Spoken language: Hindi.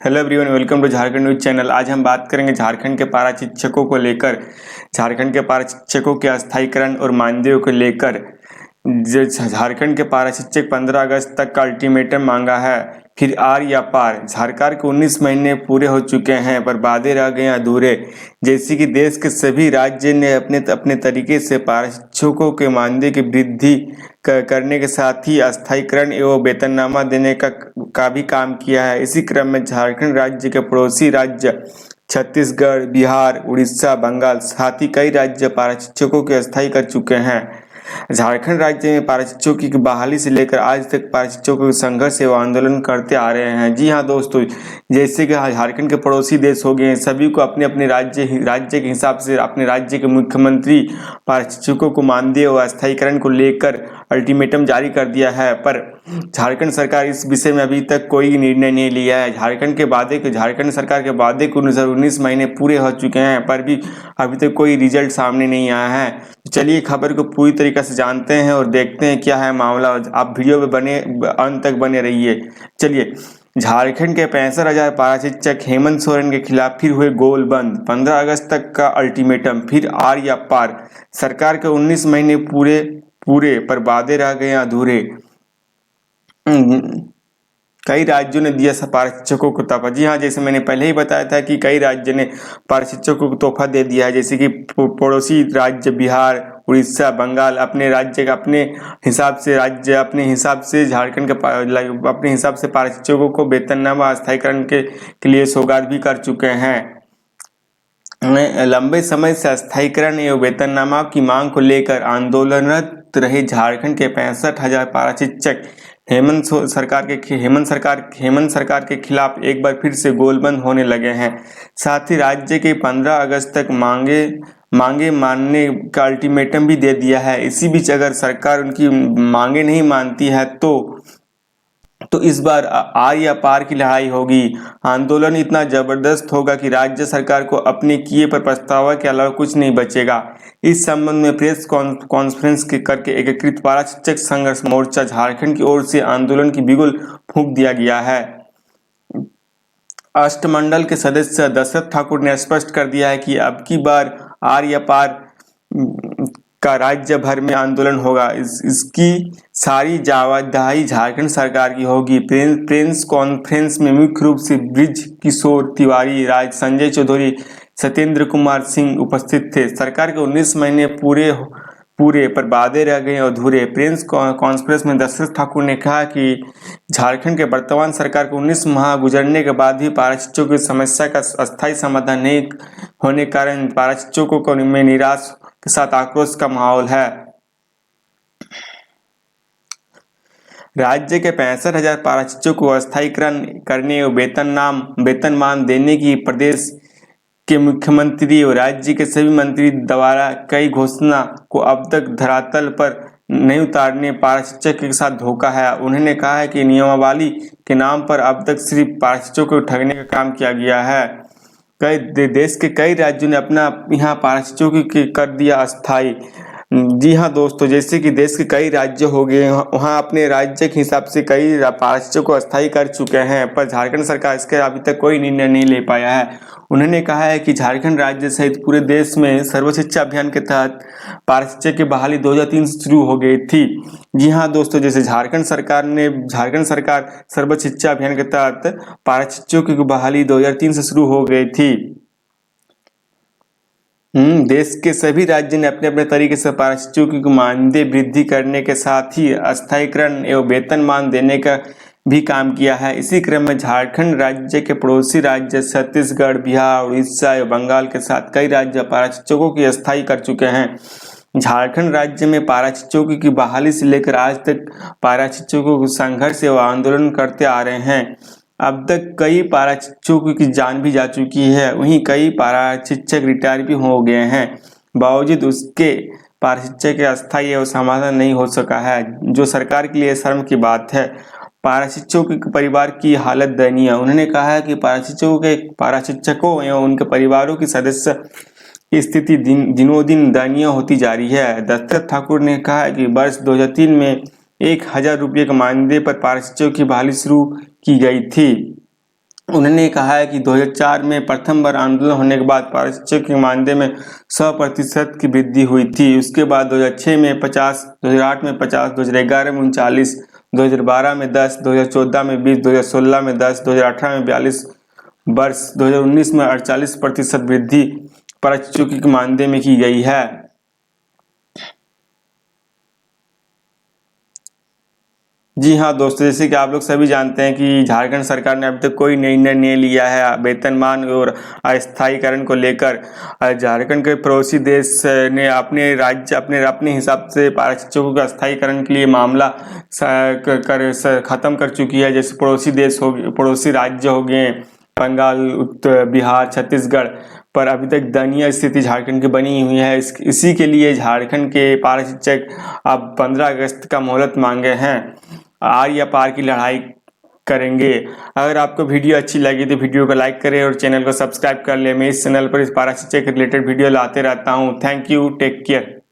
Hello everyone, welcome to Jharkhand news channel. आज हम बात करेंगे झारखंड के पारा शिक्षकों को लेकर। झारखंड के पारा शिक्षकों के अस्थायीकरण और मानदेय को लेकर झारखंड के पारा शिक्षक 15 अगस्त तक का अल्टीमेटम मांगा है। फिर आर या पार। सरकार के 19 महीने पूरे हो चुके हैं पर वादे रह गए अधूरे। जैसे कि देश के सभी राज्य ने अपने अपने तरीके से पारा शिक्षकों के मानदेय की वृद्धि करने के साथ ही अस्थायीकरण एवं वेतननामा देने का भी काम किया है। इसी क्रम में झारखंड राज्य के पड़ोसी राज्य छत्तीसगढ़, बिहार, उड़ीसा, बंगाल साथ ही कई राज्य पारा शिक्षकों के अस्थायी कर चुके हैं। झारखंड राज्य में पारा शिक्षकों की बहाली से लेकर आज तक पारा शिक्षकों के संघर्ष एवं आंदोलन करते आ रहे हैं। जी हाँ दोस्तों, जैसे कि झारखंड के पड़ोसी देश हो गए हैं, सभी को अपने अपने राज्य के हिसाब से अपने राज्य के मुख्यमंत्री पारा शिक्षकों को मानदेय व अस्थायीकरण को लेकर अल्टीमेटम जारी कर दिया है, पर झारखंड सरकार इस विषय में अभी तक कोई निर्णय नहीं लिया है। झारखंड सरकार के वादे को 19 महीने पूरे हो चुके हैं पर भी अभी तक कोई रिजल्ट सामने नहीं आया है। तो चलिए खबर को पूरी तरीके से जानते हैं और देखते हैं क्या है मामला। आप वीडियो में बने अंत तक बने रहिए। चलिए, झारखंड के 65,000 पारा शिक्षक हेमंत सोरेन के खिलाफ फिर हुए गोल बंद। 15 अगस्त तक का अल्टीमेटम, फिर आर या पार। सरकार के 19 महीने पूरे पर वादे रह गए अधूरे। कई राज्यों ने दिया पारा शिक्षकों को तोहफा। जी हाँ, जैसे मैंने पहले ही बताया था कि कई राज्य ने पारा शिक्षकों को तोहफा दे दिया है। जैसे कि पड़ोसी राज्य बिहार, उड़ीसा, बंगाल अपने राज्य का अपने हिसाब से झारखंड के अपने हिसाब से पारा शिक्षकों को वेतननामा अस्थायीकरण के लिए सौगात भी कर चुके हैं। लंबे समय से अस्थायीकरण एवं वेतननामा की मांग को लेकर आंदोलनरत रहे झारखंड के 65,000 पारा शिक्षक हेमंत सरकार के खिलाफ एक बार फिर से गोलबंद होने लगे हैं। साथ ही राज्य के 15 अगस्त तक मांगे मानने का अल्टीमेटम भी दे दिया है। इसी बीच अगर सरकार उनकी मांगे नहीं मानती है तो इस बार आर या पार की लड़ाई होगी। आंदोलन इतना जबरदस्त होगा कि राज्य सरकार को अपने किए पर पछतावा के अलावा कुछ नहीं बचेगा। इस संबंध में प्रेस कॉन्फ्रेंस करके एकीकृत पारा शिक्षक संघर्ष मोर्चा झारखंड की ओर से आंदोलन की बिगुल फूंक दिया गया है। अष्टमंडल के सदस्य दशरथ ठाकुर ने स्पष्ट कर दिया है कि अब की बार आर या पार का राज्य भर में आंदोलन होगा। इसकी सारी जवाबदेही झारखंड सरकार की होगी। प्रेस कॉन्फ्रेंस में मुख्य रूप से ब्रिज किशोर तिवारी, संजय चौधरी, सत्येंद्र कुमार सिंह उपस्थित थे। सरकार के 19 महीने पूरे पर वादे रह गए अधूरे। प्रेस कॉन्फ्रेंस में दशरथ ठाकुर ने कहा कि झारखंड के वर्तमान सरकार को 19 माह गुजरने के बाद भी पारा शिक्षकों की समस्या का अस्थायी समाधान नहीं होने के कारण पारा शिक्षकों में निराश के साथ आक्रोश का माहौल है। राज्य के 65,000 पारा शिक्षकों को अस्थायीकरण करने और वेतनमान देने की प्रदेश के मुख्यमंत्री और राज्य के सभी मंत्री द्वारा कई घोषणा को अब तक धरातल पर नहीं उतारने पारा शिक्षक के साथ धोखा है। उन्होंने कहा है कि नियमावली के नाम पर अब तक सिर्फ पारा शिक्षकों को ठगने का काम किया गया है। देश के कई राज्यों ने अपना यहाँ पारा शिक्षकों की कर दिया अस्थायी। जी हाँ दोस्तों, जैसे कि देश के कई राज्य हो गए, वहाँ अपने राज्य के हिसाब से कई पारा शिक्षकों को अस्थायी कर चुके हैं, पर झारखंड सरकार इसके अभी तक कोई निर्णय नहीं ले पाया है। उन्होंने कहा है कि झारखंड राज्य सहित पूरे देश में सर्व शिक्षा अभियान के तहत पारा शिक्षक की बहाली 2003 से शुरू हो गई थी। जी हाँ दोस्तों, जैसे झारखंड सरकार सर्व शिक्षा अभियान के तहत पारा शिक्षकों की बहाली 2003 से शुरू हो गई थी। देश के सभी राज्य ने अपने अपने तरीके से पारा शिक्षकों की मानदेय वृद्धि करने के साथ ही अस्थायीकरण एवं वेतनमान देने का भी काम किया है। इसी क्रम में झारखंड राज्य के पड़ोसी राज्य छत्तीसगढ़, बिहार, उड़ीसा एवं बंगाल के साथ कई राज्य पारा शिक्षकों की अस्थायी कर चुके हैं। झारखंड राज्य में पारा शिक्षकों की बहाली से लेकर आज तक पारा शिक्षकों को संघर्ष एवं आंदोलन करते आ रहे हैं। अब तक कई पारा शिक्षकों की जान भी जा चुकी है, वहीं कई पारा शिक्षक रिटायर भी हो गए हैं। बावजूद उसके पारा शिक्षक के अस्थायी एवं समाधान नहीं हो सका है, जो सरकार के लिए शर्म की बात है। पारा शिक्षकों के परिवार की हालत दयनीय। उन्होंने कहा है कि पारा शिक्षकों एवं उनके परिवारों की सदस्य की स्थिति दिनों दिन दयनीय होती जा रही है। दशरथ ठाकुर ने कहा कि वर्ष 2003 में 1,000 रुपये के मानदेय पर पारा शिक्षकों की बहाली शुरू की गई थी। उन्होंने कहा है कि 2004 में प्रथम बार आंदोलन होने के बाद पारा शिक्षक के मानदेय में 100% की वृद्धि हुई थी। उसके बाद 2006 में 50, 2008 में 50, 2011 में 39, 2012 में 10, 2014 में 20, 2016 में 10, 2018 में 42 वर्ष 2019 में 48% वृद्धि पारा शिक्षकों के मानदेय में की गई है। जी हाँ दोस्तों, जैसे कि आप लोग सभी जानते हैं कि झारखंड सरकार ने अभी तक कोई निर्णय नहीं लिया है वेतनमान और अस्थायीकरण को लेकर। झारखंड के पड़ोसी देश ने अपने राज्य अपने हिसाब से पारा शिक्षकों के अस्थायीकरण के लिए मामला खत्म कर चुकी है। जैसे पड़ोसी राज्य हो गए बंगाल, उत्तर बिहार, छत्तीसगढ़, पर अभी तक दयनीय स्थिति झारखंड की बनी हुई है। इसी के लिए झारखंड के पारा शिक्षक अब 15 अगस्त का मोहलत मांगे हैं। आर या पार की लड़ाई करेंगे। अगर आपको वीडियो अच्छी लगी तो वीडियो को लाइक करें और चैनल को सब्सक्राइब कर लें। मैं इस चैनल पर इस पारा शिक्षक के रिलेटेड वीडियो लाते रहता हूँ। Thank you, take care.